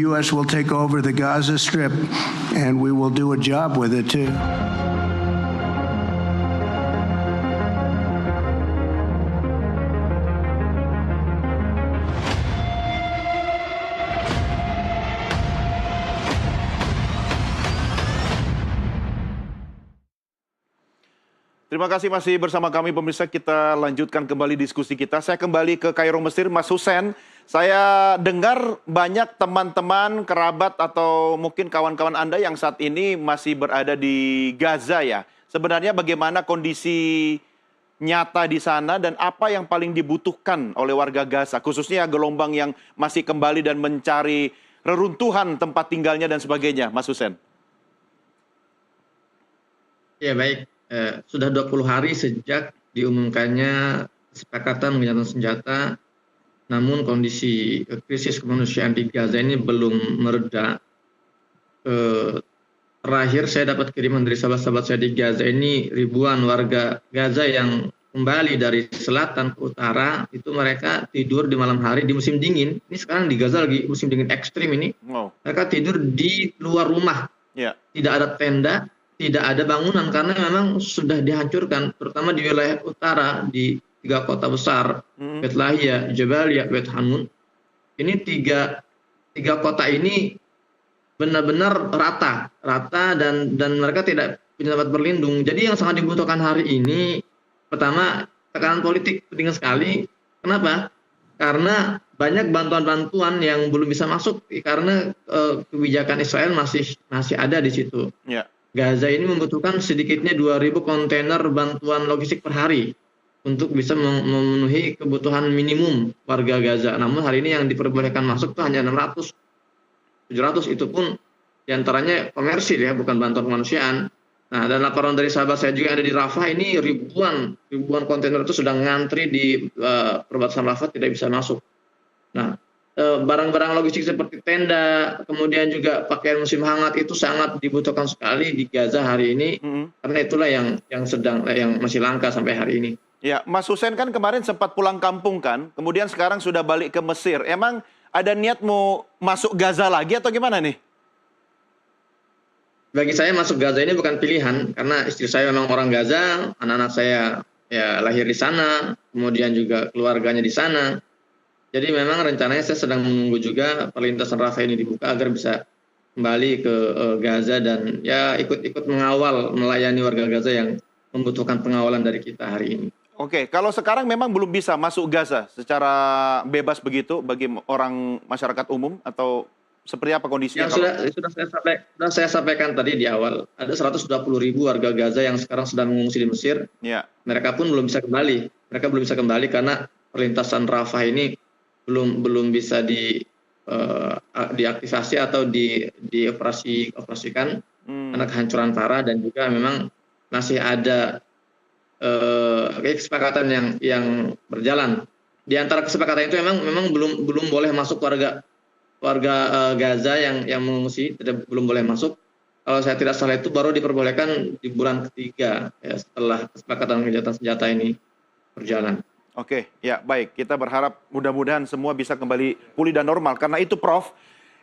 U.S. will take over the Gaza Strip, and we will do a job with it too. Terima kasih masih bersama kami pemirsa, kita lanjutkan kembali diskusi kita. Saya kembali ke Kairo, Mesir, Mas Hussein. Saya dengar banyak teman-teman, kerabat atau mungkin kawan-kawan Anda yang saat ini masih berada di Gaza ya. Sebenarnya bagaimana kondisi nyata di sana dan apa yang paling dibutuhkan oleh warga Gaza, khususnya gelombang yang masih kembali dan mencari reruntuhan tempat tinggalnya dan sebagainya, Mas Hussein? Ya baik. Sudah 20 hari sejak diumumkannya kesepakatan gencatan senjata, namun kondisi krisis kemanusiaan di Gaza ini belum mereda. Terakhir saya dapat kiriman dari sahabat-sahabat saya di Gaza ini, ribuan warga Gaza yang kembali dari selatan ke utara, itu mereka tidur di malam hari di musim dingin. Ini sekarang di Gaza lagi musim dingin ekstrim ini. Mereka tidur di luar rumah, tidak ada tenda, tidak ada bangunan karena memang sudah dihancurkan, terutama di wilayah utara di 3 kota besar, Bet Lahia, Jabalia, Bet Hanun. Ini tiga kota ini benar-benar rata dan mereka tidak punya tempat berlindung. Jadi yang sangat dibutuhkan hari ini, pertama tekanan politik penting sekali. Kenapa? Karena banyak bantuan-bantuan yang belum bisa masuk karena kebijakan Israel masih ada di situ. Gaza ini membutuhkan sedikitnya 2.000 kontainer bantuan logistik per hari untuk bisa memenuhi kebutuhan minimum warga Gaza. Namun hari ini yang diperbolehkan masuk itu hanya 600, 700, itu pun diantaranya komersil ya, bukan bantuan kemanusiaan. Nah, dan laporan dari sahabat saya juga yang ada di Rafah ini ribuan kontainer itu sedang ngantri di perbatasan Rafah, tidak bisa masuk. Nah, barang-barang logistik seperti tenda, kemudian juga pakaian musim hangat itu sangat dibutuhkan sekali di Gaza hari ini, karena itulah yang masih langka sampai hari ini. Ya, Mas Hussein kan kemarin sempat pulang kampung kan, kemudian sekarang sudah balik ke Mesir. Emang ada niat mau masuk Gaza lagi atau gimana nih? Bagi saya masuk Gaza ini bukan pilihan, karena istri saya memang orang Gaza, anak-anak saya ya lahir di sana, kemudian juga keluarganya di sana. Jadi memang rencananya saya sedang menunggu juga perlintasan Rafah ini dibuka agar bisa kembali ke Gaza dan ya ikut mengawal, melayani warga Gaza yang membutuhkan pengawalan dari kita hari ini. Oke, kalau sekarang memang belum bisa masuk Gaza secara bebas begitu bagi orang masyarakat umum atau seperti apa kondisinya? Yang sudah saya sampaikan tadi di awal, ada 120.000 warga Gaza yang sekarang sedang mengungsi di Mesir. Mereka pun belum bisa kembali. Mereka belum bisa kembali karena perlintasan Rafah ini belum bisa diaktifasi atau dioperasikan karena kehancuran parah, dan juga memang masih ada kesepakatan yang berjalan. Di antara kesepakatan itu memang belum boleh masuk warga Gaza yang mengungsi, belum boleh masuk. Kalau saya tidak salah itu baru diperbolehkan di bulan ketiga ya, setelah kesepakatan gencatan senjata ini berjalan. Oke, ya baik. Kita berharap mudah-mudahan semua bisa kembali pulih dan normal. Karena itu Prof,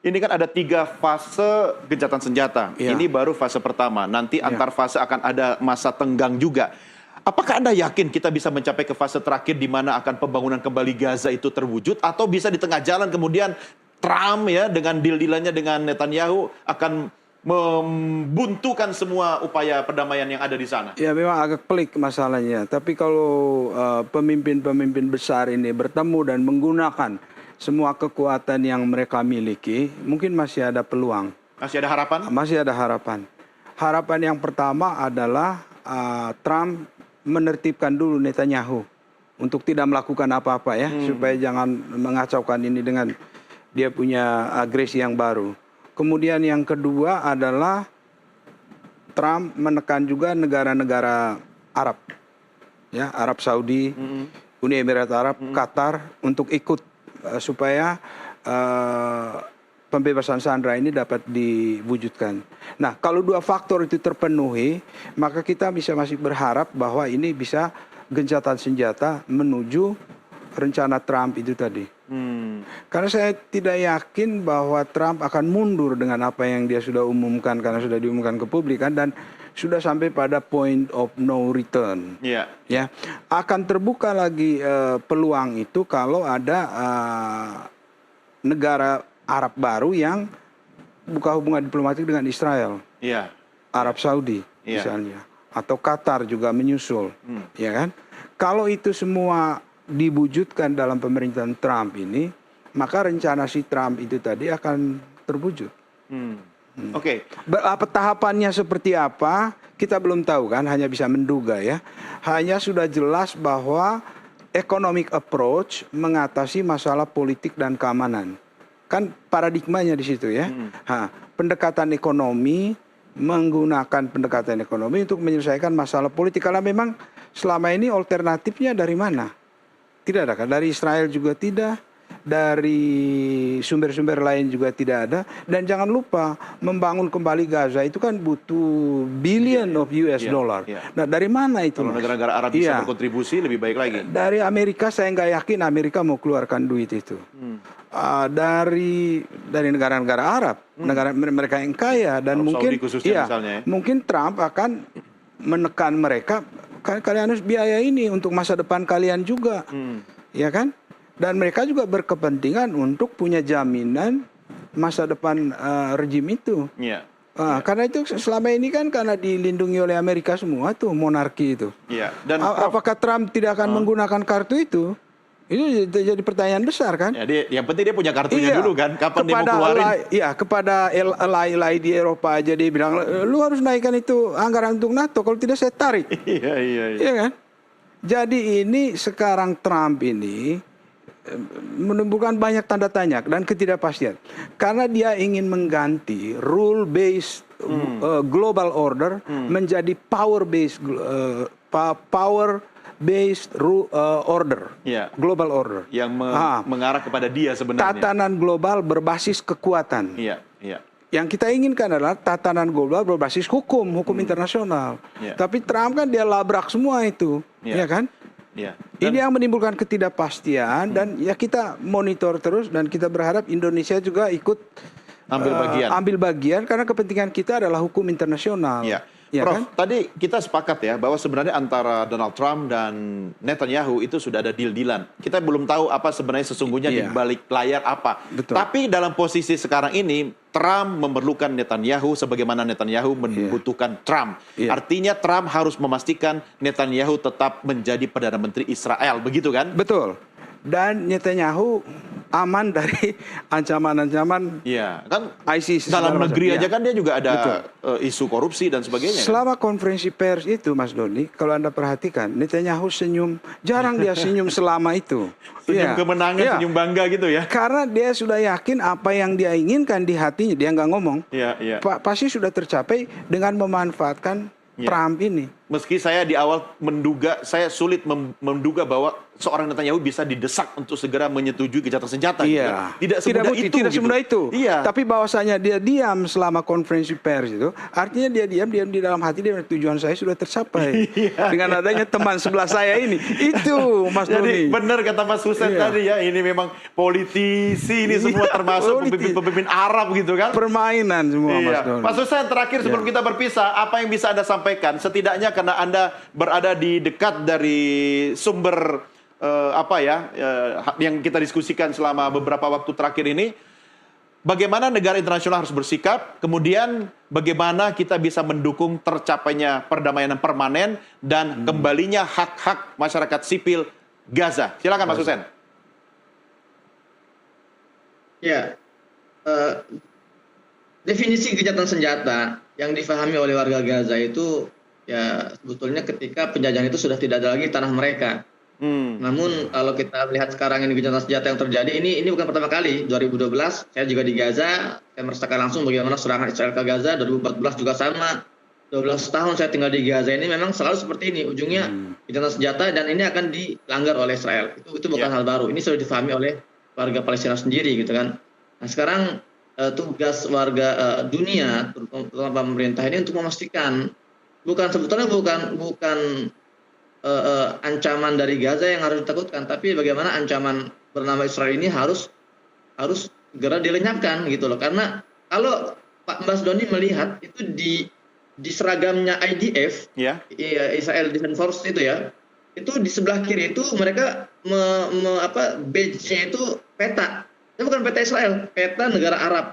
ini kan ada 3 fase gencatan senjata. Ini baru fase pertama. Nanti antar fase akan ada masa tenggang juga. Apakah Anda yakin kita bisa mencapai ke fase terakhir di mana akan pembangunan kembali Gaza itu terwujud? Atau bisa di tengah jalan kemudian Trump ya dengan deal-dealannya dengan Netanyahu akan membuntukan semua upaya perdamaian yang ada di sana? Ya memang agak pelik masalahnya. Tapi kalau pemimpin-pemimpin besar ini bertemu dan menggunakan semua kekuatan yang mereka miliki, mungkin masih ada peluang. Masih ada harapan? Masih ada harapan. Harapan yang pertama adalah Trump menertibkan dulu Netanyahu untuk tidak melakukan apa-apa ya, supaya jangan mengacaukan ini dengan dia punya agresi yang baru. Kemudian yang kedua adalah Trump menekan juga negara-negara Arab, ya, Arab Saudi, Uni Emirat Arab, Qatar untuk ikut supaya pembebasan sandera ini dapat diwujudkan. Nah, kalau 2 faktor itu terpenuhi, maka kita masih berharap bahwa ini bisa gencatan senjata menuju rencana Trump itu tadi. Karena saya tidak yakin bahwa Trump akan mundur dengan apa yang dia sudah umumkan, karena sudah diumumkan ke publik kan, dan sudah sampai pada point of no return. Iya. Ya, akan terbuka lagi peluang itu kalau ada negara Arab baru yang buka hubungan diplomatik dengan Israel, Iya. Arab Saudi Iya. misalnya, atau Qatar juga menyusul, ya kan? Kalau itu semua diwujudkan dalam pemerintahan Trump ini, maka rencana si Trump itu tadi akan terwujud. Oke. Apa tahapannya seperti apa kita belum tahu kan, hanya bisa menduga ya. Hanya sudah jelas bahwa economic approach mengatasi masalah politik dan keamanan. Kan paradigmanya di situ ya. Pendekatan ekonomi, menggunakan pendekatan ekonomi untuk menyelesaikan masalah politik, karena memang selama ini alternatifnya dari mana? Tidak ada kan, dari Israel juga tidak, dari sumber-sumber lain juga tidak ada. Dan jangan lupa, membangun kembali Gaza itu kan butuh billion of US dollar. Nah, dari mana itu? Kalau Mas? negara-negara Arab bisa berkontribusi lebih baik lagi. Dari Amerika saya nggak yakin Amerika mau keluarkan duit itu. Dari negara-negara Arab, negara mereka yang kaya, dan Arab mungkin Saudi khususnya misalnya ya. mungkin Trump akan menekan mereka, kalian harus biaya ini untuk masa depan kalian juga, ya kan? Dan mereka juga berkepentingan untuk punya jaminan masa depan rejim itu. Iya. Karena itu selama ini kan karena dilindungi oleh Amerika semua tuh monarki itu. Iya. Dan Apakah Trump tidak akan menggunakan kartu itu? Itu jadi pertanyaan besar kan? ya, yang penting dia punya kartunya dulu kan. Kapan dia mau keluarin? Kepada ally di Eropa aja dia bilang, lu harus naikkan itu anggaran untuk NATO, kalau tidak saya tarik. Iya. Iya kan? Jadi ini sekarang Trump ini menimbulkan banyak tanda tanya dan ketidakpastian. Karena dia ingin mengganti rule based global order menjadi power based order, global order, yang mengarah kepada dia sebenarnya. Tatanan global berbasis kekuatan. Iya. Yang kita inginkan adalah tatanan global berbasis hukum internasional. Tapi Trump kan dia labrak semua itu, ya kan? Ini yang menimbulkan ketidakpastian, dan ya kita monitor terus, dan kita berharap Indonesia juga ikut ambil bagian karena kepentingan kita adalah hukum internasional. Ya, Prof, kan? tadi kita sepakat ya bahwa sebenarnya antara Donald Trump dan Netanyahu itu sudah ada deal-dealan. Kita belum tahu apa sebenarnya sesungguhnya di balik layar apa. Betul. Tapi dalam posisi sekarang ini, Trump memerlukan Netanyahu sebagaimana Netanyahu membutuhkan Trump. Artinya Trump harus memastikan Netanyahu tetap menjadi Perdana Menteri Israel, begitu kan? Betul. Dan Netanyahu aman dari ancaman-ancaman kan ISIS. dalam negeri aja kan dia juga ada isu korupsi dan sebagainya. Selama konferensi pers itu, Mas Doni, kalau Anda perhatikan, Netanyahu senyum, jarang dia senyum selama itu. Senyum kemenangan, senyum bangga gitu ya. Karena dia sudah yakin apa yang dia inginkan di hatinya, dia nggak ngomong. Pasti sudah tercapai dengan memanfaatkan Trump ini. Meski saya di awal saya sulit menduga bahwa seorang Netanyahu bisa didesak untuk segera menyetujui gencatan senjata. Tidak semudah itu. Tapi bahwasanya dia diam selama konferensi pers itu, artinya dia diam di dalam hati dia, tujuan saya sudah tercapai dengan adanya teman sebelah saya ini. Itu Mas Doni. Jadi benar kata Mas Husain tadi ya, ini memang politisi ini semua termasuk pemimpin Arab gitu kan. Permainan semua Mas Doni. Mas Husain, terakhir sebelum kita berpisah, apa yang bisa Anda sampaikan? Setidaknya karena Anda berada di dekat dari sumber yang kita diskusikan selama beberapa waktu terakhir ini, bagaimana negara internasional harus bersikap, kemudian bagaimana kita bisa mendukung tercapainya perdamaian yang permanen dan kembalinya hak-hak masyarakat sipil Gaza. Silakan Mas Husain. Definisi gencatan senjata yang difahami oleh warga Gaza itu ya sebetulnya ketika penjajahan itu sudah tidak ada lagi tanah mereka. Namun kalau kita lihat sekarang ini gencatan senjata yang terjadi, ini bukan pertama kali. 2012 saya juga di Gaza, saya merasakan langsung bagaimana serangan Israel ke Gaza. 2014 juga sama. 12 tahun saya tinggal di Gaza, ini memang selalu seperti ini. Ujungnya gencatan senjata, dan ini akan dilanggar oleh Israel. Itu bukan hal baru. Ini sudah difahami oleh warga Palestina sendiri gitu kan. Nah sekarang tugas warga dunia, terutama pemerintah ini untuk memastikan sebetulnya bukan ancaman dari Gaza yang harus ditakutkan, tapi bagaimana ancaman bernama Israel ini harus harus segera dilenyapkan gitu loh. Karena kalau Pak Mbas Doni melihat itu di seragamnya IDF, Ya. Israel Defense Force itu ya, itu di sebelah kiri itu mereka badge-nya itu peta. Itu bukan peta Israel, peta negara Arab.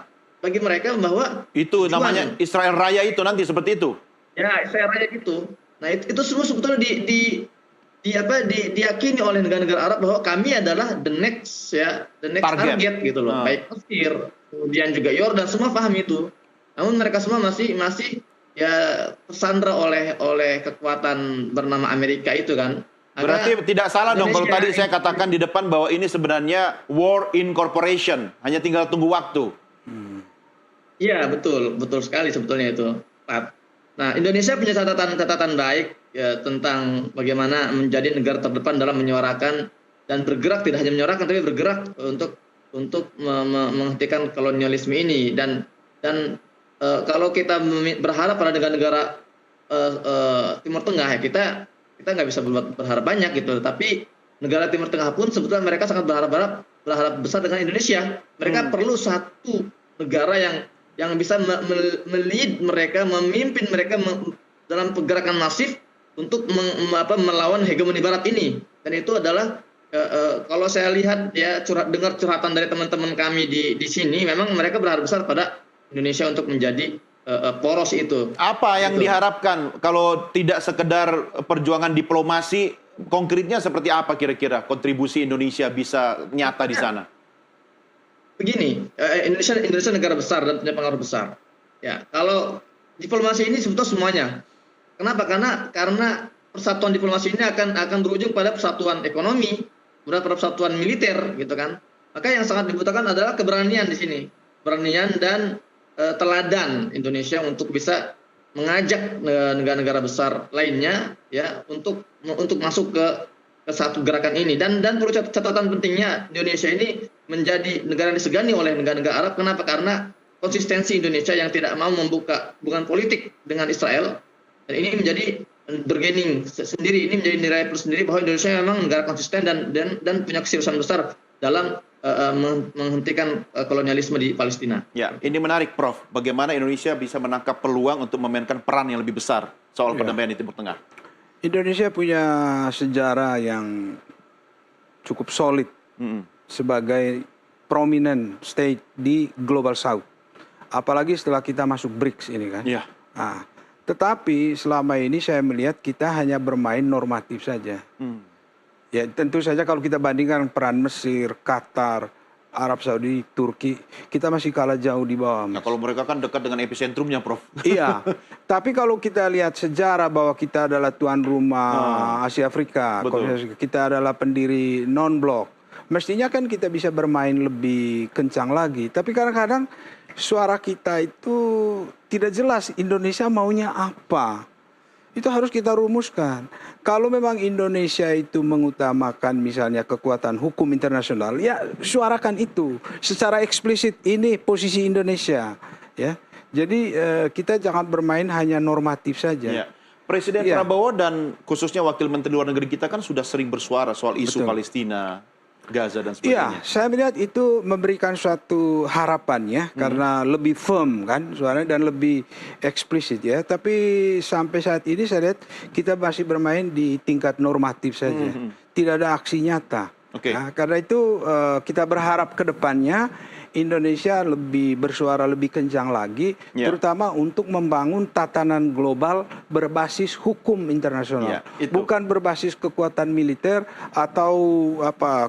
Bagi mereka bahwa Itu tujuan- namanya Israel Raya itu nanti seperti itu. Ya, Israel Raya gitu. Nah, itu semua sebetulnya diyakini oleh negara-negara Arab bahwa kami adalah the next target gitu loh. Ah. Baik Mesir, kemudian juga Yordan, semua paham itu. Namun mereka semua masih ya tersandra oleh kekuatan bernama Amerika itu kan. Maka Berarti tidak salah dong kalau tadi Indonesia saya katakan di depan bahwa ini sebenarnya war incorporation, hanya tinggal tunggu waktu. Iya, betul sekali sebetulnya itu, Pak. Nah, Indonesia punya catatan baik ya, tentang bagaimana menjadi negara terdepan dalam menyuarakan dan bergerak, tidak hanya menyuarakan tapi bergerak untuk menghentikan kolonialisme ini dan kalau kita berharap pada negara-negara Timur Tengah ya kita nggak bisa berharap banyak gitu, tapi negara Timur Tengah pun sebetulnya mereka sangat berharap besar dengan Indonesia. Mereka perlu satu negara yang bisa melead mereka, memimpin mereka dalam pergerakan masif untuk melawan hegemoni Barat ini. Dan itu adalah kalau saya lihat ya dengar curhatan dari teman-teman kami di sini, memang mereka berharap besar pada Indonesia untuk menjadi poros itu. Apa yang diharapkan kalau tidak sekedar perjuangan diplomasi, konkretnya seperti apa kira-kira kontribusi Indonesia bisa nyata di sana? Begini, Indonesia negara besar dan punya pengaruh besar. Ya, kalau diplomasi ini sebetulnya semuanya. Kenapa? Karena persatuan diplomasi ini akan berujung pada persatuan ekonomi, pada persatuan militer, gitu kan. Maka yang sangat dibutuhkan adalah keberanian di sini, keberanian dan teladan Indonesia untuk bisa mengajak negara-negara besar lainnya, ya, untuk masuk ke satu gerakan ini. Dan perlu catatan pentingnya, Indonesia ini menjadi negara yang disegani oleh negara-negara Arab. Kenapa? Karena konsistensi Indonesia yang tidak mau membuka hubungan politik dengan Israel, dan ini menjadi bargaining sendiri, ini menjadi nilai plus sendiri bahwa Indonesia memang negara konsisten dan punya keseriusan besar dalam menghentikan kolonialisme di Palestina. Ya, ini menarik, Prof. Bagaimana Indonesia bisa menangkap peluang untuk memainkan peran yang lebih besar soal perdamaian di Timur Tengah? Indonesia punya sejarah yang cukup solid sebagai prominent state di Global South. Apalagi setelah kita masuk BRICS ini kan. Iya. Nah, tetapi selama ini saya melihat kita hanya bermain normatif saja. Ya tentu saja kalau kita bandingkan peran Mesir, Qatar, Arab Saudi, Turki, kita masih kalah jauh di bawah. Nah, kalau mereka kan dekat dengan epicentrumnya, Prof. Iya, tapi kalau kita lihat sejarah bahwa kita adalah tuan rumah Asia Afrika, Betul. kita adalah pendiri non-blok, mestinya kan kita bisa bermain lebih kencang lagi. Tapi kadang-kadang suara kita itu tidak jelas Indonesia maunya apa. Itu harus kita rumuskan. Kalau memang Indonesia itu mengutamakan misalnya kekuatan hukum internasional, ya suarakan itu secara eksplisit, ini posisi Indonesia, ya. Jadi kita jangan bermain hanya normatif saja. Ya. Presiden Prabowo dan khususnya Wakil Menteri Luar Negeri kita kan sudah sering bersuara soal isu Betul. Palestina, Gaza dan Iya, sebagainya. saya melihat itu memberikan suatu harapan ya, karena lebih firm kan suaranya dan lebih eksplisit ya. Tapi sampai saat ini saya lihat kita masih bermain di tingkat normatif saja, tidak ada aksi nyata. Oke. Nah, karena itu kita berharap ke depannya Indonesia lebih bersuara lebih kencang lagi, Ya. terutama untuk membangun tatanan global berbasis hukum internasional, Ya, itu. bukan berbasis kekuatan militer atau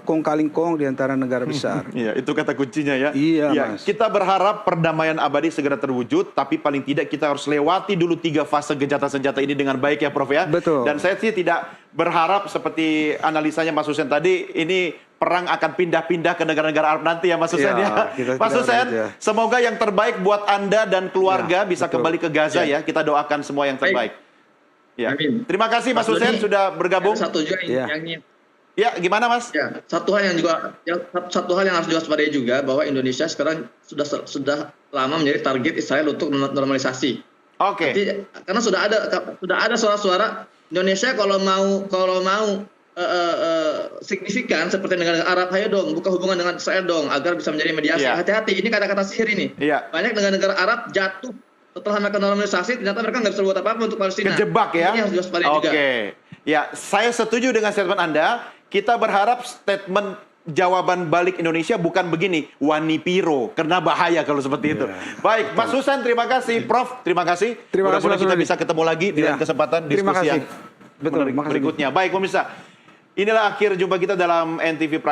kong kaling kong di antara negara besar. Iya, itu kata kuncinya ya. Iya, Ya, Mas. kita berharap perdamaian abadi segera terwujud, tapi paling tidak kita harus lewati dulu 3 fase gencatan senjata ini dengan baik ya, Prof ya. Betul. Dan saya sih tidak berharap seperti analisanya Mas Hussein tadi, ini perang akan pindah-pindah ke negara-negara Arab nanti ya, Mas Hussein Ya, ya. kita Mas tidak Hussein, aja. semoga yang terbaik buat Anda dan keluarga Ya, bisa betul. kembali ke Gaza ya. Kita doakan semua yang terbaik. Ya. Amin. Terima kasih Mas Mas Hussein Doni, sudah bergabung. Ada satu juga Ya. Ya, gimana Mas? satu hal yang harus diwaspadai juga bahwa Indonesia sekarang sudah lama menjadi target Israel untuk normalisasi. Oke. Karena sudah ada suara-suara Indonesia kalau mau signifikan seperti negara Arab, ayo dong buka hubungan dengan Israel dong agar bisa menjadi mediasi. Iya. Hati-hati, ini kata-kata sihir ini. Iya. Banyak negara-negara Arab jatuh setelah mereka normalisasi, ternyata mereka nggak bisa buat apa-apa untuk Palestina. Kejebak ya. Ini harus diwaspadai juga. Oke. Ya, saya setuju dengan statement Anda. Kita berharap statement jawaban balik Indonesia bukan begini, wani piro, karena bahaya kalau seperti itu. Baik, Mas Husain terima kasih, Prof terima kasih. Terima kasih, Mudah-mudahan Mas kita Rudi. bisa ketemu lagi di lain Ya. kesempatan Terima diskusi kasih. yang Betul, menarik makasih. berikutnya. Baik, pemirsa. Inilah akhir jumpa kita dalam NTV Prime.